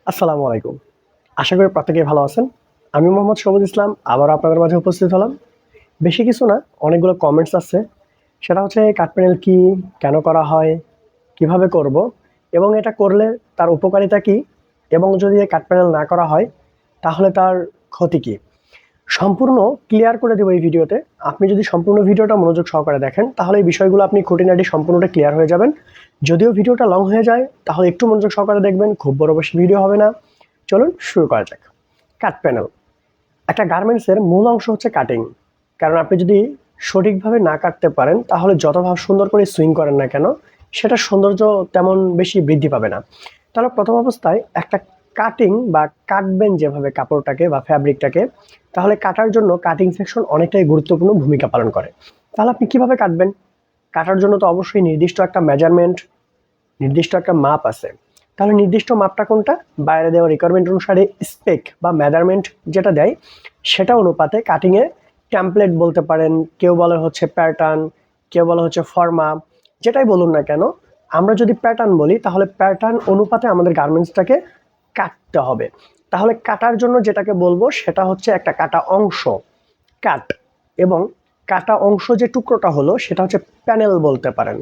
আসসালামু আলাইকুম। আশা করি প্রত্যেকেই ভালো আছেন। আমি মোহাম্মদ শহীদুল ইসলাম আবারও আপনাদের মাঝে উপস্থিত হলাম। বেশি কিছু না, অনেকগুলো কমেন্টস আছে। সেটা হচ্ছে কাঠ প্যানেল কি, কেন করা হয়, কিভাবে করব এবং এটা করলে তার উপকারিতা কি এবং যদি কাঠ প্যানেল না করা হয় তাহলে তার ক্ষতি কি? সম্পূর্ণ ক্লিয়ার করে দেব এই ভিডিওতে। আপনি যদি সম্পূর্ণ ভিডিওটা মনোযোগ সহকারে দেখেন তাহলে এই বিষয়গুলো আপনি খুঁটিনাটি সম্পূর্ণটা ক্লিয়ার হয়ে যাবেন। যদিও ভিডিওটা লং হয়ে যায় তাহলে একটু মনোযোগ সহকারে দেখবেন, খুব বড় বেশি ভিডিও হবে না। চলুন শুরু করা যাক। কাট প্যানেল, একটা গার্মেন্টসের মূল অংশ হচ্ছে কাটিং। কারণ আপনি যদি সঠিকভাবে না কাটতে পারেন তাহলে যতভাবে সুন্দর করে সুইং করেন না কেন সেটার সৌন্দর্য তেমন বেশি বৃদ্ধি পাবে না। তাহলে প্রথম অবস্থায় একটা কাটিং বা কাটবেন যেভাবে কাপড়টাকে বা ফ্যাব্রিকটাকে, তাহলে কাটার জন্য কাটিং সেকশন অনেকটাই গুরুত্বপূর্ণ ভূমিকা পালন করে। তাহলে আপনি কিভাবে কাটবেন? কাটার জন্য তো অবশ্যই নির্দিষ্ট একটা মেজারমেন্ট, নির্দিষ্ট একটা মাপ আছে। তাহলে নির্দিষ্ট মাপটা কোনটা? বাইরে দেওয়া রিকোয়ারমেন্ট অনুসারে স্পেক বা মেজারমেন্ট যেটা দেয় সেটা অনুপাতে কাটিংয়ে টেমপ্লেট বলতে পারেন, কেউ বলে হচ্ছে প্যাটার্ন, কেউ বলে হচ্ছে ফর্মা, যেটাই বলুন না কেন, আমরা যদি প্যাটার্ন বলি তাহলে প্যাটার্ন অনুপাতে আমাদের গার্মেন্টসটাকে কাটতে হবে। তাহলে কাটার জন্য যেটাকে বলবো সেটা হচ্ছে একটা কাটা অংশ, কাট। এবং কাটা অংশ যে টুকরোটা হলো সেটা হচ্ছে প্যানেল বলতে পারেন।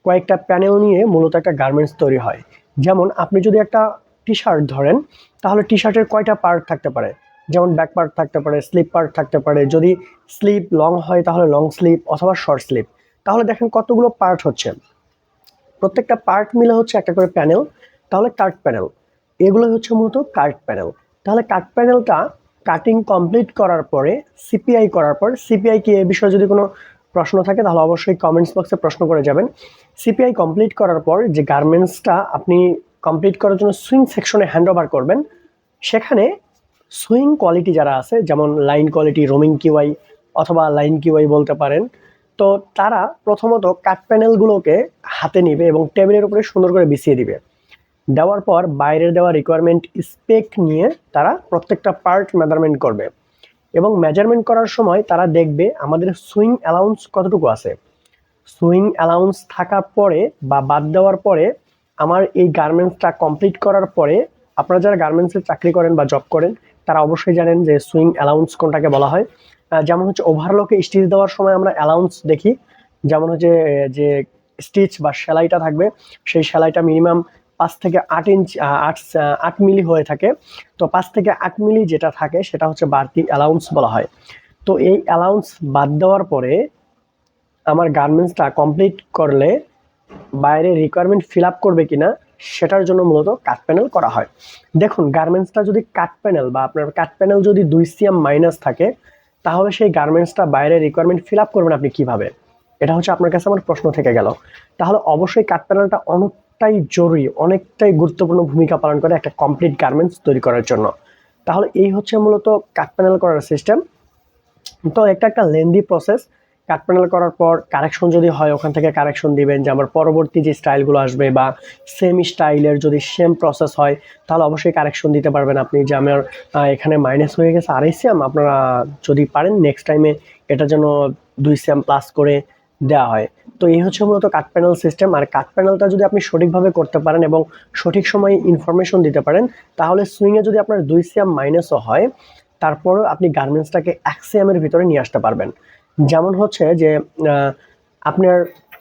কয়েকটা প্যানেল নিয়ে মূলত একটা গার্মেন্টস তৈরি হয়। যেমন আপনি যদি একটা টি শার্ট ধরেন তাহলে টি শার্টের কয়টা পার্ট থাকতে পারে? যেমন ব্যাক পার্ট থাকতে পারে, স্লিপ পার্ট থাকতে পারে, যদি স্লিপ লং হয় তাহলে লং স্লিপ অথবা শর্ট স্লিপ। তাহলে দেখেন কতগুলো পার্ট হচ্ছে, প্রত্যেকটা পার্ট মিলে হচ্ছে একটা করে প্যানেল। তাহলে কাট প্যানেল, এগুলো হচ্ছে মূলত কাট প্যানেল। তাহলে কাট প্যানেলটা কাটিং কমপ্লিট করার পরে সিপিআই করার পর, সিপিআই কি এ বিষয়ে যদি কোনো প্রশ্ন থাকে তাহলে অবশ্যই কমেন্টস বক্সে প্রশ্ন করে যাবেন। সিপিআই কমপ্লিট করার পর যে গার্মেন্টসটা আপনি কমপ্লিট করার জন্য সুইং সেকশনে হ্যান্ড ওভার করবেন, সেখানে সুইং কোয়ালিটি যারা আছে, যেমন লাইন কোয়ালিটি, রোমিং কিউআই অথবা লাইন কিউআই বলতে পারেন, তো তারা প্রথমত কাট প্যানেলগুলোকে হাতে নিবে এবং টেবিলের উপরে সুন্দর করে বিছিয়ে দিবে। দেওয়ার পর বাইরের দেওয়া রিকোয়ারমেন্ট স্পেক নিয়ে তারা প্রত্যেকটা পার্ট মেজারমেন্ট করবে এবং মেজারমেন্ট করার সময় তারা দেখবে আমাদের সুইং অ্যালাউন্স কতটুকু আছে। সুইং অ্যালাউন্স থাকার পরে বা বাদ দেওয়ার পরে আমার এই গার্মেন্টসটা কমপ্লিট করার পরে, আপনারা যারা গার্মেন্টসে চাকরি করেন বা জব করেন তারা অবশ্যই জানেন যে সুইং অ্যালাউন্স কোনটাকে বলা হয়। যেমন হচ্ছে ওভারলকে স্টিচ দেওয়ার সময় আমরা অ্যালাউন্স দেখি, যেমন হচ্ছে যে স্টিচ বা সেলাইটা থাকবে সেই সেলাইটা মিনিমাম 5 থেকে 8 ইঞ্চ, 8 মিলি হয়ে থাকে। তো 5 থেকে 8 মিলি যেটা থাকে সেটা হচ্ছে বাড়তি অ্যালাউন্স বলা হয়। তো এই অ্যালাউন্স বাদ দেওয়ার পরে আমার গার্মেন্টসটা কমপ্লিট করলে বাইরে রিকোয়ারমেন্ট ফিল আপ করবে কিনা সেটার জন্য মূলত কাট প্যানেল করা হয়। দেখুন, গার্মেন্টসটা যদি কাট প্যানেল বা আপনার কাট প্যানেল যদি 2 সিএম মাইনাস থাকে তাহলে সেই গার্মেন্টসটা বাইরে রিকোয়ারমেন্ট ফিল আপ করবেন আপনি কিভাবে? এটা হচ্ছে আপনার কাছে আমার প্রশ্ন থেকে গেল। তাহলে অবশ্যই কাট প্যানেলটা অনেকটাই জরুরি, অনেকটাই গুরুত্বপূর্ণ ভূমিকা পালন করে একটা কমপ্লিট গার্মেন্টস তৈরি করার জন্য। তাহলে এই হচ্ছে মূলত কাট প্যানেল করার সিস্টেম। তো একটা লেন্দি প্রসেস। কাট প্যানেল করার পর কারেকশন যদি হয় ওখান থেকে কারেকশন দিবেন, যে আমার পরবর্তী যে স্টাইলগুলো আসবে বা সেম স্টাইলের যদি সেম প্রসেস হয় তাহলে অবশ্যই কারেকশন দিতে পারবেন আপনি, যে আমার এখানে মাইনাস হয়ে গেছে 2.5 সিএম, আপনারা যদি পারেন নেক্সট টাইমে এটা যেন 2 সিএম প্লাস করে দেওয়া হয়। তো এই হচ্ছে মূলত কাট প্যানেল সিস্টেম। আর কাট প্যানেলটা যদি আপনি সঠিকভাবে করতে পারেন এবং সঠিক সময়ে ইনফরমেশন দিতে পারেন তাহলে সুইংয়ে যদি আপনার 2 সিএম মাইনাসও হয় তারপরেও আপনি গার্মেন্টসটাকে 1 সিএম এর ভিতরে নিয়ে আসতে পারবেন। যেমন হচ্ছে যে আপনার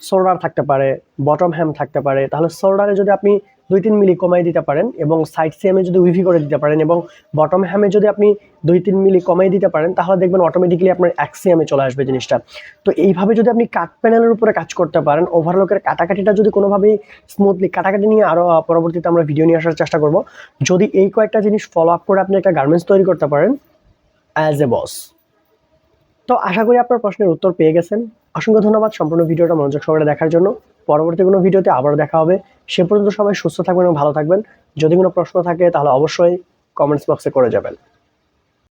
শোল্ডার থাকতে পারে, বটম হ্যাম থাকতে পারে, তাহলে শোল্ডারে যদি আপনি 2-3 মিলি কমাই দিতে পারেন এবং সাইড সিএমে যদি উইভি করে দিতে পারেন এবং বটম হ্যামে যদি আপনি 2-3 মিলি কমাই দিতে পারেন তাহলে দেখবেন অটোমেটিক্যালি আপনার 1 সিএমে চলে আসবে জিনিসটা। তো এইভাবে যদি আপনি কাট প্যানেলের উপরে কাজ করতে পারেন, ওভারলকের কাটাকাটিটা যদি কোনোভাবেই স্মুথলি, কাটাকাটি নিয়ে আরও পরবর্তীতে আমরা ভিডিও নিয়ে আসার চেষ্টা করব, যদি এই কয়েকটা জিনিস ফলো আপ করে আপনি একটা গার্মেন্টস তৈরি করতে পারেন অ্যাজ এ বস। তো আশা করি আপনার প্রশ্নের উত্তর পেয়ে গেছেন। অসংখ্য ধন্যবাদ সম্পূর্ণ ভিডিওটা মনোযোগ সহকারে দেখার জন্য। পরবর্তী কোনো ভিডিওতে আবার দেখা হবে। সে পর্যন্ত সবাই সুস্থ থাকবেন এবং ভালো থাকবেন। যদি কোনো প্রশ্ন থাকে তাহলে অবশ্যই কমেন্টস বক্সে করে যাবেন।